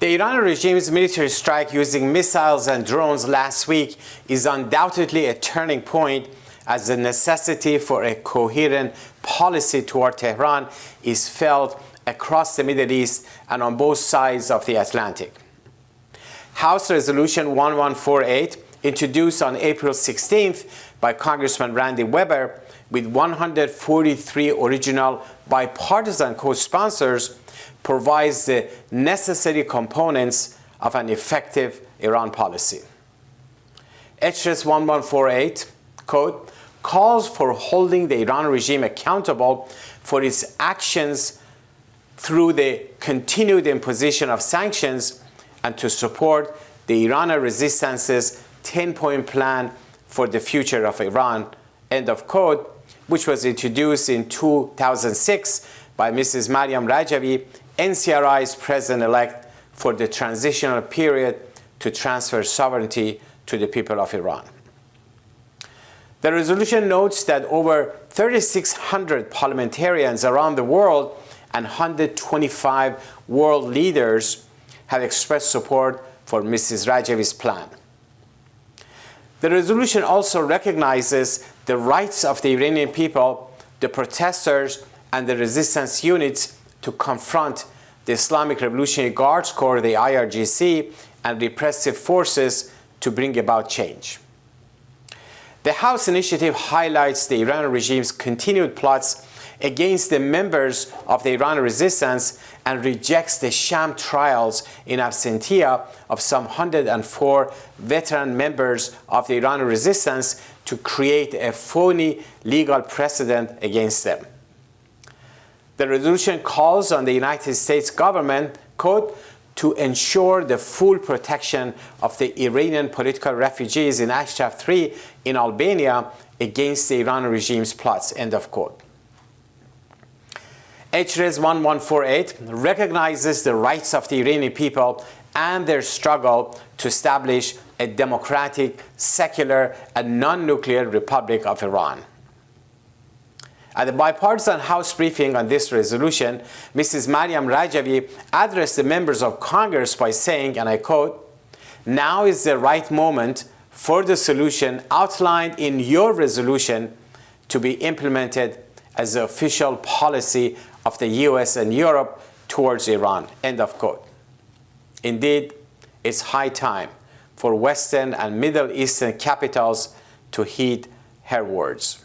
The Iranian regime's military strike using missiles and drones last week is undoubtedly a turning point, as the necessity for a coherent policy toward Tehran is felt across the Middle East and on both sides of the Atlantic. House Resolution 1148, introduced on April 16th by Congressman Randy Weber with 143 original bipartisan co-sponsors, provides the necessary components of an effective Iran policy. HRS 1148, quote, calls for holding the Iran regime accountable for its actions through the continued imposition of sanctions and to support the Iranian resistance's 10-point plan for the future of Iran, end of quote, which was introduced in 2006 by Mrs. Maryam Rajavi, NCRI's president-elect for the transitional period to transfer sovereignty to the people of Iran. The resolution notes that over 3,600 parliamentarians around the world and 125 world leaders have expressed support for Mrs. Rajavi's plan. The resolution also recognizes the rights of the Iranian people, the protesters, and the resistance units to confront the Islamic Revolutionary Guard Corps, the IRGC, and repressive forces to bring about change. The House initiative highlights the Iranian regime's continued plots against the members of the Iranian resistance and rejects the sham trials in absentia of some 104 veteran members of the Iranian resistance to create a phony legal precedent against them. The resolution calls on the United States government, quote, to ensure the full protection of the Iranian political refugees in Ashraf 3 in Albania against the Iranian regime's plots, end of quote. HRS 1148 recognizes the rights of the Iranian people and their struggle to establish a democratic, secular, and non-nuclear Republic of Iran. At the bipartisan House briefing on this resolution, Mrs. Maryam Rajavi addressed the members of Congress by saying, and I quote, "Now is the right moment for the solution outlined in your resolution to be implemented as the official policy of the US and Europe towards Iran," end of quote. Indeed, it's high time for Western and Middle Eastern capitals to heed her words.